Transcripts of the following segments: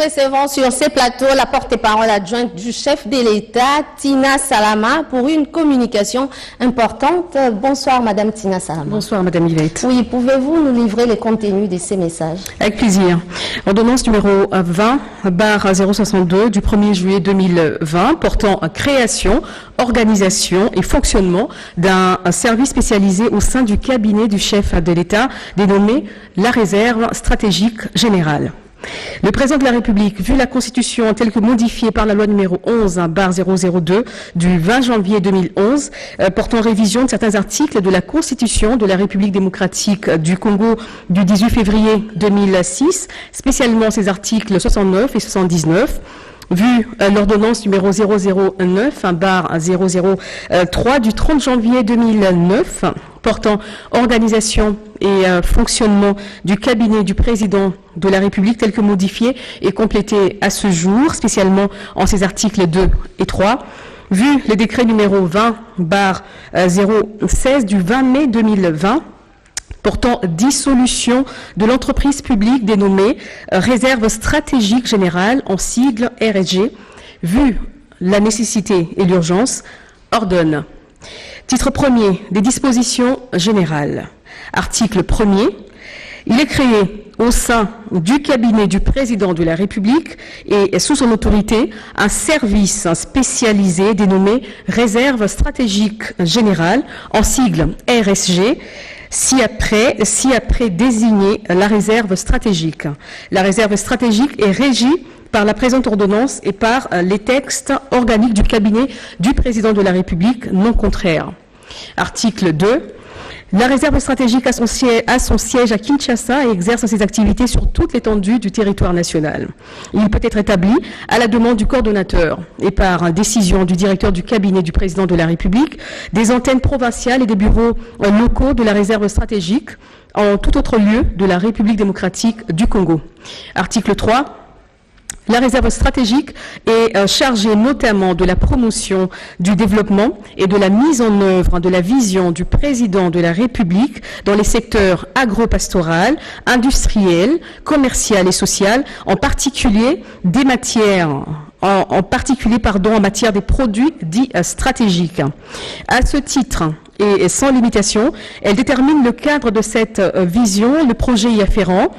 recevons sur ces plateaux la porte-parole adjointe du chef de l'État, Tina Salama, pour une communication importante. Bonsoir, Madame Tina Salama. Bonsoir, Madame Yvette. Oui, pouvez-vous nous livrer les contenus de ces messages? Avec plaisir. Ordonnance numéro 20/062 du 1er juillet 2020 portant création, organisation et fonctionnement d'un service spécialisé au sein du cabinet du chef de l'État dénommé la réserve stratégique générale. Le président de la République, vu la Constitution telle que modifiée par la loi numéro 11/002 du 20 janvier 2011, portant révision de certains articles de la Constitution de la République démocratique du Congo du 18 février 2006, spécialement ses articles 69 et 79, vu l'ordonnance numéro 009/003 du 30 janvier 2009, portant organisation et fonctionnement du cabinet du président de la République tel que modifié et complété à ce jour, spécialement en ses articles 2 et 3, vu le décret numéro 20/016 du 20 mai 2020, portant dissolution de l'entreprise publique dénommée Réserve stratégique générale, en sigle RSG, vu la nécessité et l'urgence, ordonne. Titre 1er, des dispositions générales. Article 1er, il est créé au sein du cabinet du président de la République et sous son autorité un service spécialisé dénommé Réserve stratégique générale, en sigle RSG, si après désigner la réserve stratégique. La réserve stratégique est régie par la présente ordonnance et par les textes organiques du cabinet du président de la République, non contraires. Article 2. La réserve stratégique a son siège à Kinshasa et exerce ses activités sur toute l'étendue du territoire national. Il peut être établi à la demande du coordonnateur et par décision du directeur du cabinet du président de la République, des antennes provinciales et des bureaux locaux de la réserve stratégique en tout autre lieu de la République démocratique du Congo. Article 3. La réserve stratégique est chargée notamment de la promotion du développement et de la mise en œuvre de la vision du président de la République dans les secteurs agro-pastoral, industriel, commercial et social, en particulier des matières en matière des produits dits stratégiques. À ce titre, et sans limitation, elle détermine le cadre de cette vision, le projet y afférent,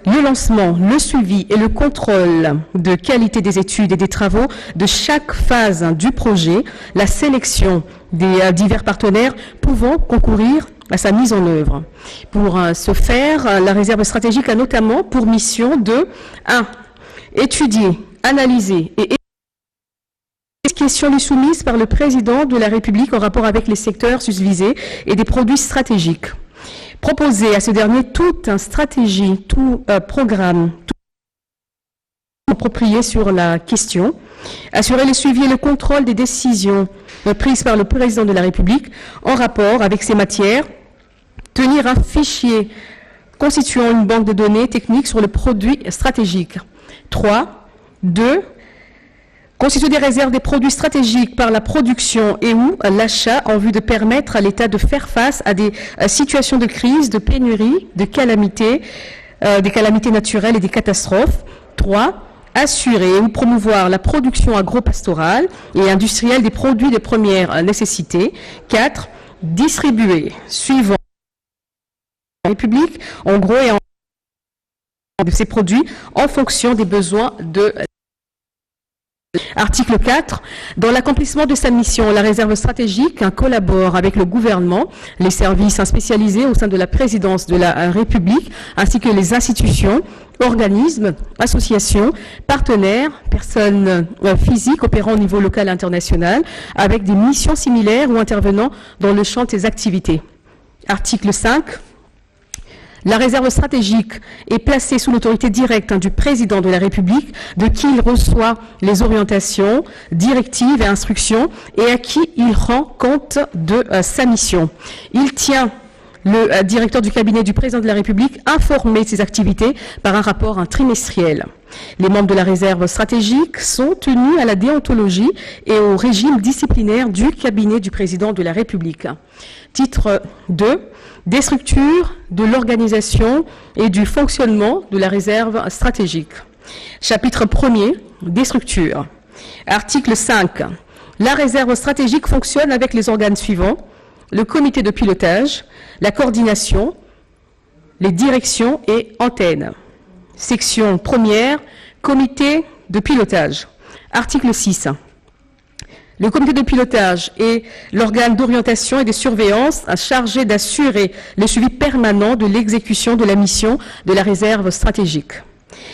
le lancement, le suivi et le contrôle de qualité des études et des travaux de chaque phase du projet, la sélection des divers partenaires pouvant concourir à sa mise en œuvre. Pour ce faire, la réserve stratégique a notamment pour mission de 1. Étudier, analyser et les questions lui soumises par le président de la République en rapport avec les secteurs susvisés et des produits stratégiques. Proposer à ce dernier toute stratégie, tout programme, tout approprié sur la question, assurer le suivi et le contrôle des décisions prises par le président de la République en rapport avec ces matières, tenir un fichier constituant une banque de données techniques sur le produit stratégique. 3. 2. Constituer des réserves des produits stratégiques par la production et ou l'achat en vue de permettre à l'État de faire face à des situations de crise, de pénurie, de calamités, des calamités naturelles et des catastrophes. 3. Assurer ou promouvoir la production agro-pastorale et industrielle des produits de première nécessité. 4. Distribuer, suivant la République, en gros et en de ces produits en fonction des besoins de Article 4. Dans l'accomplissement de sa mission, la réserve stratégique collabore avec le gouvernement, les services spécialisés au sein de la présidence de la République, ainsi que les institutions, organismes, associations, partenaires, personnes physiques opérant au niveau local et international, avec des missions similaires ou intervenant dans le champ des activités. Article 5. La réserve stratégique est placée sous l'autorité directe du président de la République, de qui il reçoit les orientations, directives et instructions, et à qui il rend compte de sa mission. Il tient le directeur du cabinet du président de la République informé de ses activités par un rapport trimestriel. Les membres de la réserve stratégique sont tenus à la déontologie et au régime disciplinaire du cabinet du président de la République. Titre 2. Des structures, de l'organisation et du fonctionnement de la réserve stratégique. Chapitre 1er, des structures. Article 5. La réserve stratégique fonctionne avec les organes suivants: le comité de pilotage, la coordination, les directions et antennes. Section 1er, comité de pilotage. Article 6. Le comité de pilotage est l'organe d'orientation et de surveillance chargé d'assurer le suivi permanent de l'exécution de la mission de la réserve stratégique.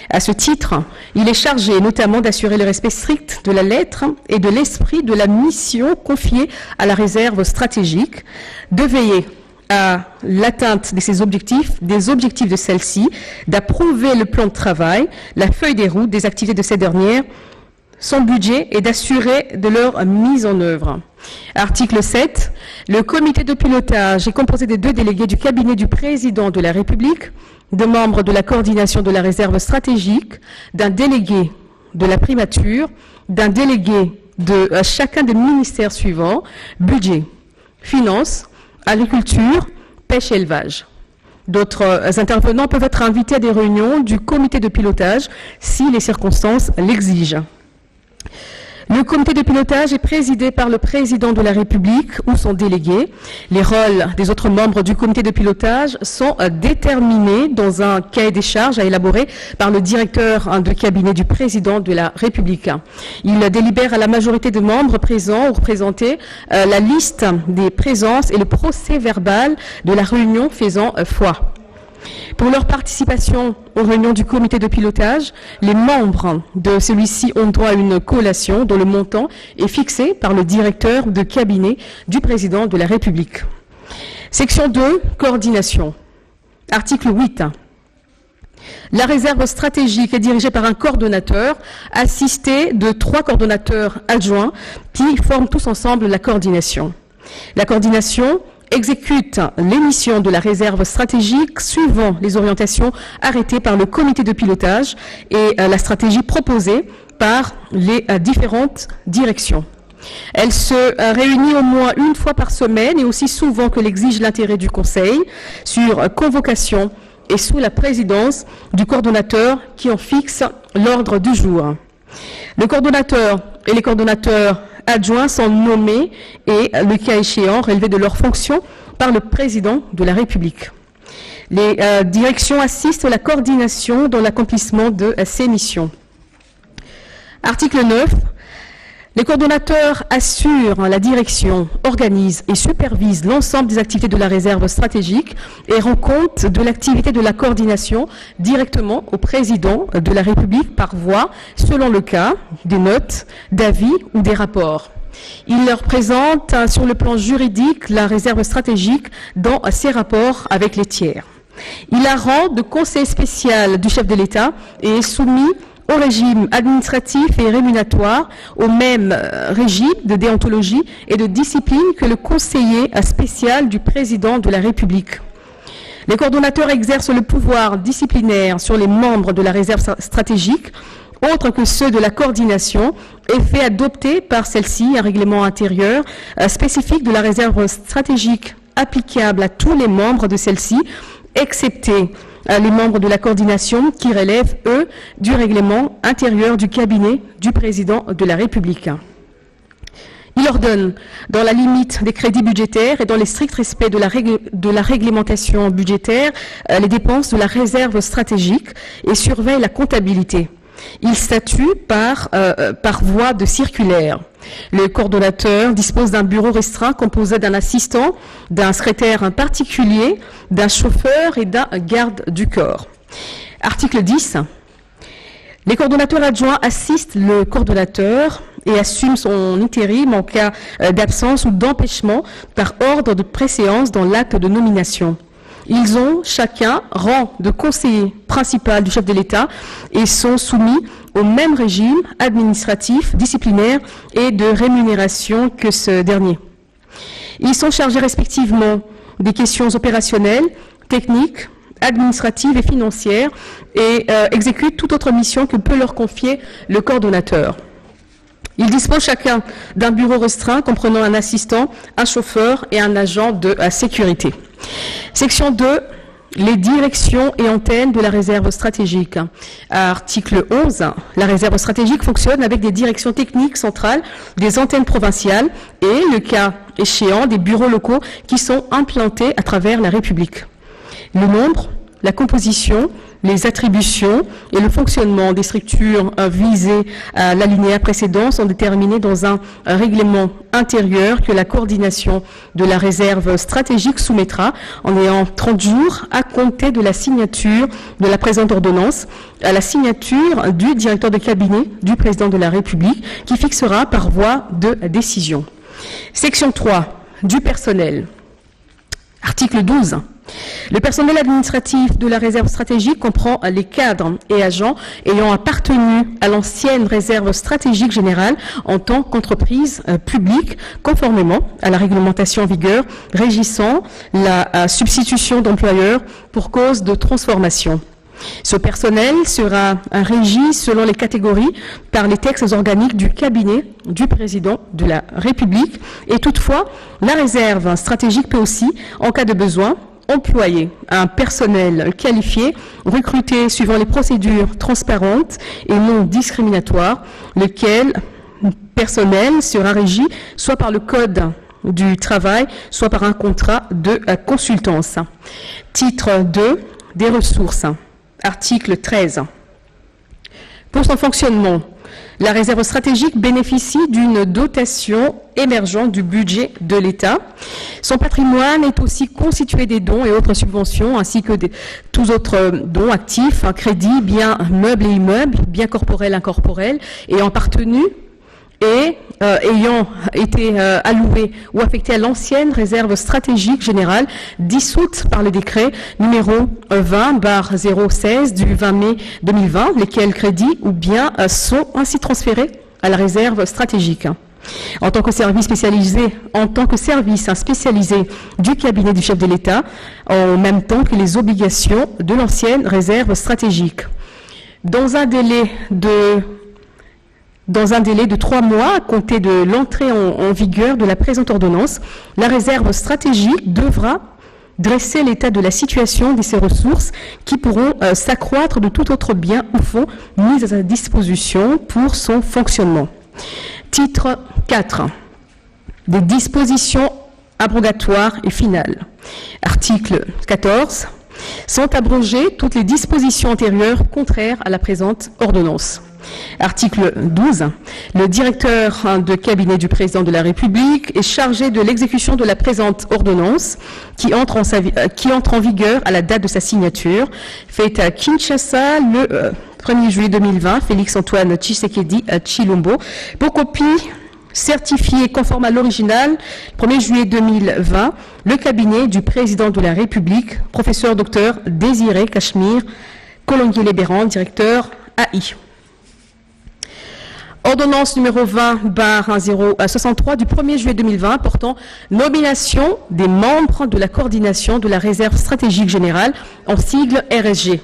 À ce titre, il est chargé notamment d'assurer le respect strict de la lettre et de l'esprit de la mission confiée à la réserve stratégique, de veiller à l'atteinte de ses objectifs, des objectifs de celle-ci, d'approuver le plan de travail, la feuille des routes des activités de cette dernière, son budget et d'assurer de leur mise en œuvre. Article 7. Le comité de pilotage est composé des 2 délégués du cabinet du président de la République, de membres de la coordination de la réserve stratégique, d'un délégué de la primature, d'un délégué de chacun des ministères suivants: budget, finances, agriculture, pêche et élevage. D'autres intervenants peuvent être invités à des réunions du comité de pilotage si les circonstances l'exigent. Le comité de pilotage est présidé par le président de la République ou son délégué. Les rôles des autres membres du comité de pilotage sont déterminés dans un cahier des charges à élaborer par le directeur de cabinet du président de la République. Il délibère à la majorité de membres présents ou représentés la liste des présences et le procès-verbal de la réunion faisant foi. Pour leur participation aux réunions du comité de pilotage, les membres de celui-ci ont droit à une collation dont le montant est fixé par le directeur de cabinet du président de la République. Section 2, coordination. Article 8. La réserve stratégique est dirigée par un coordonnateur assisté de 3 coordonnateurs adjoints qui forment tous ensemble la coordination. La coordination exécute les missions de la réserve stratégique suivant les orientations arrêtées par le comité de pilotage et la stratégie proposée par les différentes directions. Elle se réunit au moins une fois par semaine et aussi souvent que l'exige l'intérêt du Conseil, sur convocation et sous la présidence du coordonnateur qui en fixe l'ordre du jour. Le coordonnateur et les coordonnateurs adjoints sont nommés et, le cas échéant, relevés de leurs fonctions par le président de la République. Les directions assistent à la coordination dans l'accomplissement de ces missions. Article 9. Les coordonnateurs assurent la direction, organisent et supervisent l'ensemble des activités de la réserve stratégique et rendent compte de l'activité de la coordination directement au président de la République par voie, selon le cas, des notes, d'avis ou des rapports. Il leur présente sur le plan juridique la réserve stratégique dans ses rapports avec les tiers. Il la rend de conseil spécial du chef de l'État et est soumis au régime administratif et rémunératoire, au même régime de déontologie et de discipline que le conseiller spécial du président de la République. Les coordonnateurs exercent le pouvoir disciplinaire sur les membres de la réserve stratégique, autre que ceux de la coordination, et fait adopter par celle-ci un règlement intérieur spécifique de la réserve stratégique applicable à tous les membres de celle-ci, excepté les membres de la coordination qui relèvent, eux, du règlement intérieur du cabinet du président de la République. Il ordonne, dans la limite des crédits budgétaires et dans les stricts respects de la réglementation budgétaire, les dépenses de la réserve stratégique et surveille la comptabilité. Il statue par voie de circulaire. Le coordonnateur dispose d'un bureau restreint composé d'un assistant, d'un secrétaire particulier, d'un chauffeur et d'un garde du corps. Article 10. Les coordonnateurs adjoints assistent le coordonnateur et assument son intérim en cas d'absence ou d'empêchement par ordre de préséance dans l'acte de nomination. Ils ont chacun rang de conseiller principal du chef de l'État et sont soumis au même régime administratif, disciplinaire et de rémunération que ce dernier. Ils sont chargés respectivement des questions opérationnelles, techniques, administratives et financières et exécutent toute autre mission que peut leur confier le coordonnateur. Ils disposent chacun d'un bureau restreint comprenant un assistant, un chauffeur et un agent de sécurité. Section 2, les directions et antennes de la réserve stratégique. Article 11, la réserve stratégique fonctionne avec des directions techniques centrales, des antennes provinciales et, le cas échéant, des bureaux locaux qui sont implantés à travers la République. Le nombre, la composition, les attributions et le fonctionnement des structures visées à l'alinéa précédent sont déterminés dans un règlement intérieur que la coordination de la réserve stratégique soumettra en ayant 30 jours à compter de la signature de la présente ordonnance à la signature du directeur de cabinet du président de la République qui fixera par voie de décision. Section 3 du personnel. Article 12. Le personnel administratif de la réserve stratégique comprend les cadres et agents ayant appartenu à l'ancienne réserve stratégique générale en tant qu'entreprise publique, conformément à la réglementation en vigueur régissant la substitution d'employeurs pour cause de transformation. Ce personnel sera régi selon les catégories par les textes organiques du cabinet du président de la République et toutefois, la réserve stratégique peut aussi, en cas de besoin, employer un personnel qualifié, recruté suivant les procédures transparentes et non discriminatoires, lequel personnel sera régi soit par le Code du travail, soit par un contrat de consultance. Titre 2 des ressources. Article 13. Pour son fonctionnement, la réserve stratégique bénéficie d'une dotation émergente du budget de l'État. Son patrimoine est aussi constitué des dons et autres subventions, ainsi que tous autres dons actifs, crédits, biens meubles et immeubles, biens corporels, incorporels, ayant appartenu et ayant été alloués ou affectés à l'ancienne réserve stratégique générale dissoute par le décret numéro 20/016 du 20 mai 2020, lesquels crédits ou biens sont ainsi transférés à la réserve stratégique. En tant que service spécialisé du cabinet du chef de l'État, en même temps que les obligations de l'ancienne réserve stratégique. Dans un délai de 3 mois à compter de l'entrée en vigueur de la présente ordonnance, la réserve stratégique devra dresser l'état de la situation de ses ressources qui pourront s'accroître de tout autre bien ou fonds mis à sa disposition pour son fonctionnement. Titre 4. Des dispositions abrogatoires et finales. Article 14. Sont abrogées toutes les dispositions antérieures contraires à la présente ordonnance. Article 12. Le directeur de cabinet du président de la République est chargé de l'exécution de la présente ordonnance qui entre en vigueur à la date de sa signature, faite à Kinshasa le 1er juillet 2020, Félix-Antoine Tshisekedi Tshilombo, pour copie certifié conforme à l'original, 1er juillet 2020, le cabinet du président de la République, professeur docteur Désiré Cachemire, Colombier-Lébéran, directeur AI. Ordonnance numéro 20/063 du 1er juillet 2020 portant nomination des membres de la coordination de la réserve stratégique générale en sigle RSG.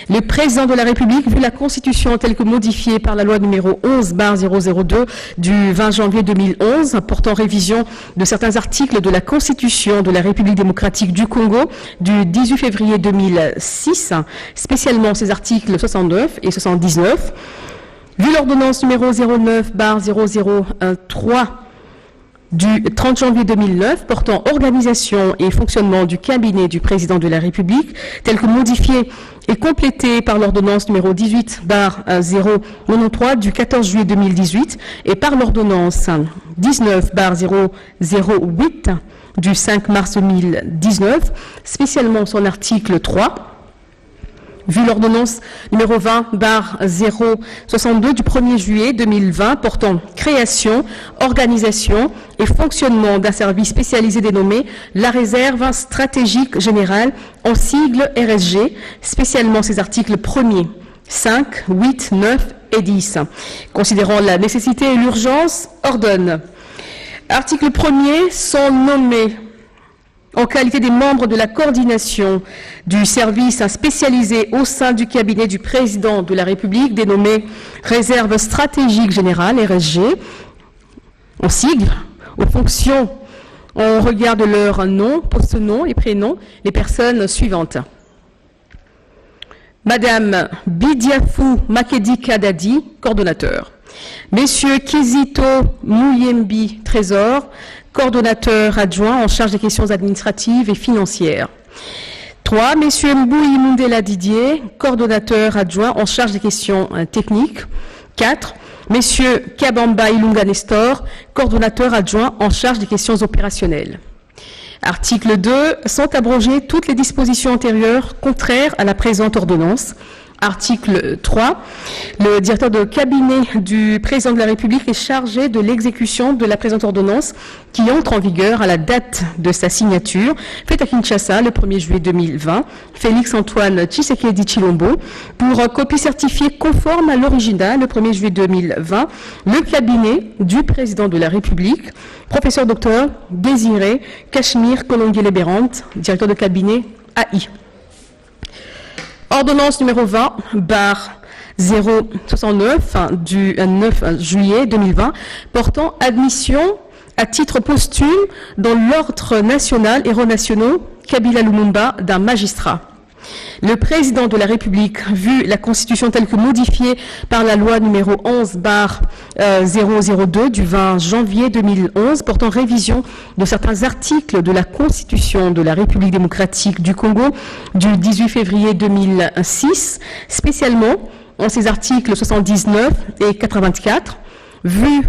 Le président de la République, vu la Constitution telle que modifiée par la loi numéro 11/002 du 20 janvier 2011, portant révision de certains articles de la Constitution de la République démocratique du Congo du 18 février 2006, spécialement ses articles 69 et 79, vu l'ordonnance numéro 09/003 du 30 janvier 2009 portant organisation et fonctionnement du cabinet du président de la République, tel que modifié et complété par l'ordonnance numéro 18/093 du 14 juillet 2018 et par l'ordonnance 19/008 du 5 mars 2019, spécialement son article 3, vu l'ordonnance numéro 20/062 du 1er juillet 2020 portant création, organisation et fonctionnement d'un service spécialisé dénommé la réserve stratégique générale en sigle RSG, spécialement ses articles 1er, 5, 8, 9 et 10. Considérant la nécessité et l'urgence, ordonne. Article 1er, sont nommés en qualité des membres de la coordination du service spécialisé au sein du cabinet du président de la République, dénommé Réserve stratégique générale, RSG, en sigle, aux fonctions en regard de leur nom, post-nom et prénom, les personnes suivantes. Madame Bidiafou Makedi Kadadi, coordonnateur. Messieurs Kizito Mouyembi, trésor, coordonnateur adjoint en charge des questions administratives et financières. 3. Messieurs Mboui Mundela Didier, coordonnateur adjoint en charge des questions techniques. 4. Messieurs Kabamba Ilunga Nestor, coordonnateur adjoint en charge des questions opérationnelles. Article 2. Sont abrogées toutes les dispositions antérieures contraires à la présente ordonnance. Article 3. Le directeur de cabinet du président de la République est chargé de l'exécution de la présente ordonnance qui entre en vigueur à la date de sa signature, faite à Kinshasa le 1er juillet 2020. Félix-Antoine Tshisekedi Tshilombo, pour copie certifiée conforme à l'original le 1er juillet 2020, le cabinet du président de la République, professeur docteur Désiré Cachemire Kolonguele-Bérante, directeur de cabinet AI. Ordonnance numéro 20/069 du 9 juillet 2020 portant admission à titre posthume dans l'ordre national héros nationaux Kabila Lumumba d'un magistrat. Le président de la République, vu la Constitution telle que modifiée par la loi numéro 11/002 du 20 janvier 2011 portant révision de certains articles de la Constitution de la République démocratique du Congo du 18 février 2006, spécialement en ses articles 79 et 84, vu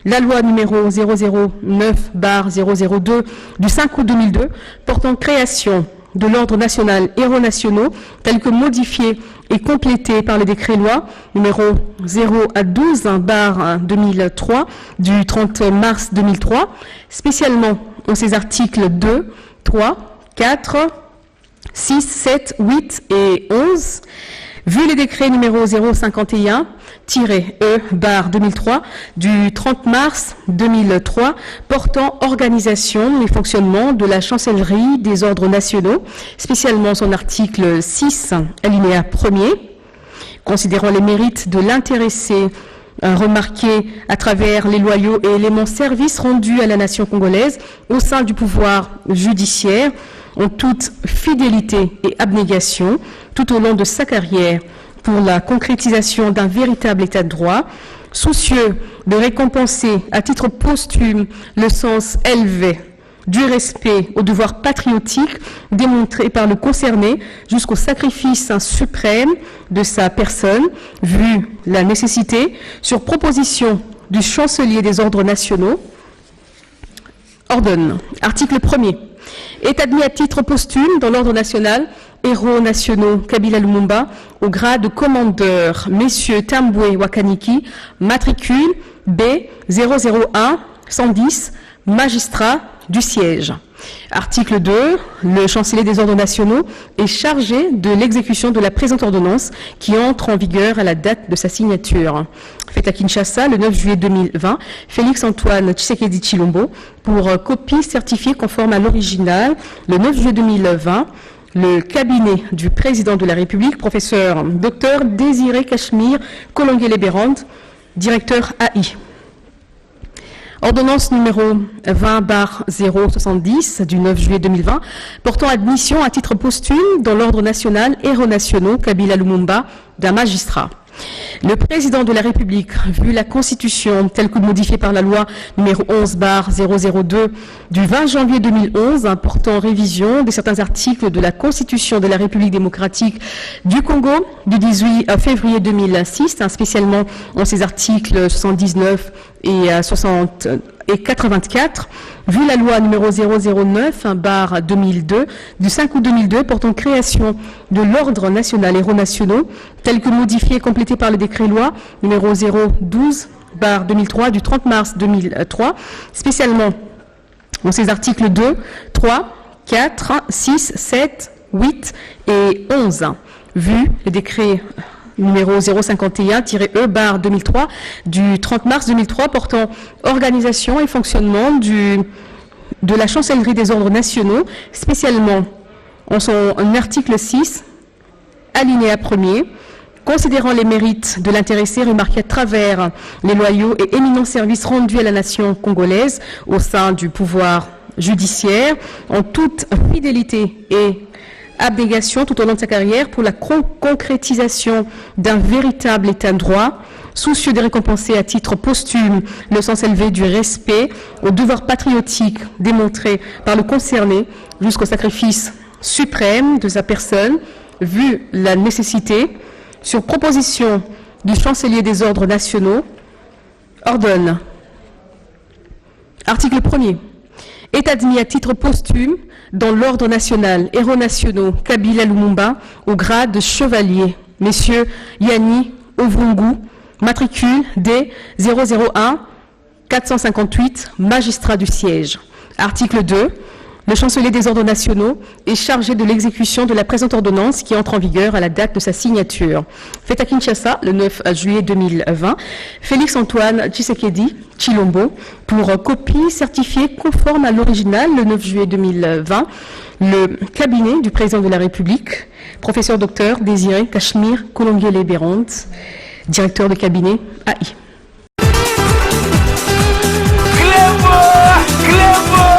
la loi numéro 009/002 du 5 août 2002 portant création de l'ordre national héros nationaux, tel que modifié et complété par le décret-loi numéro 012/2003 du 30 mars 2003, spécialement en ses articles 2, 3, 4, 6, 7, 8 et 11, vu les décrets numéro 051-E/2003 du 30 mars 2003 portant organisation et fonctionnement de la chancellerie des ordres nationaux, spécialement son article 6, alinéa 1er, considérant les mérites de l'intéressé remarqué à travers les loyaux et éléments services rendus à la nation congolaise au sein du pouvoir judiciaire en toute fidélité et abnégation tout au long de sa carrière pour la concrétisation d'un véritable état de droit, soucieux de récompenser à titre posthume le sens élevé du respect au devoir patriotique démontré par le concerné jusqu'au sacrifice suprême de sa personne, vu la nécessité, sur proposition du chancelier des ordres nationaux, ordonne, article 1er, est admis à titre posthume dans l'ordre national héros nationaux Kabila Lumumba au grade de commandeur, messieurs Tambwe Wakaniki, matricule B 001 110, magistrat du siège. Article 2. Le chancelier des ordres nationaux est chargé de l'exécution de la présente ordonnance qui entre en vigueur à la date de sa signature. Faite à Kinshasa le 9 juillet 2020, Félix-Antoine Tshisekedi Tshilombo, pour copie certifiée conforme à l'original le 9 juillet 2020, le cabinet du président de la République, professeur Dr Désiré Cachemire Kolonguele-Bérante, directeur AI. Ordonnance numéro 20/070 du 9 juillet 2020 portant admission à titre posthume dans l'ordre national héros nationaux Kabila Lumumba d'un magistrat. Le président de la République, vu la Constitution telle que modifiée par la loi numéro 11/002 du 20 janvier 2011 portant révision de certains articles de la Constitution de la République démocratique du Congo du 18 février 2006, spécialement en ses articles 79 et 60 et 84, vu la loi numéro 009/2002 du 5 août 2002 portant création de l'ordre national héros nationaux, tel que modifié et complété par le décret-loi numéro 012/2003 du 30 mars 2003, spécialement en ses articles 2, 3, 4, 6, 7, 8 et 11, vu les décrets numéro 051-E/2003 du 30 mars 2003 portant organisation et fonctionnement de la chancellerie des ordres nationaux, spécialement en son article 6, alinéa 1er, considérant les mérites de l'intéressé remarqué à travers les loyaux et éminents services rendus à la nation congolaise au sein du pouvoir judiciaire, en toute fidélité et abnégation tout au long de sa carrière pour la concrétisation d'un véritable état de droit, soucieux de récompenser à titre posthume le sens élevé du respect au devoir patriotique démontré par le concerné jusqu'au sacrifice suprême de sa personne, vu la nécessité, sur proposition du chancelier des ordres nationaux, ordonne. Article 1er. Est admis à titre posthume dans l'ordre national, héros nationaux, Kabila Lumumba, au grade de chevalier, messieurs Yanni Ovungu, matricule D 001 458, magistrat du siège. Article 2. Le chancelier des ordres nationaux est chargé de l'exécution de la présente ordonnance qui entre en vigueur à la date de sa signature. Fait à Kinshasa, le 9 juillet 2020, Félix-Antoine Tshisekedi Tshilombo, pour copie certifiée conforme à l'original, le 9 juillet 2020, le cabinet du président de la République, professeur docteur Désiré Cachemire Kolongele-Bérond, directeur de cabinet AI. Clément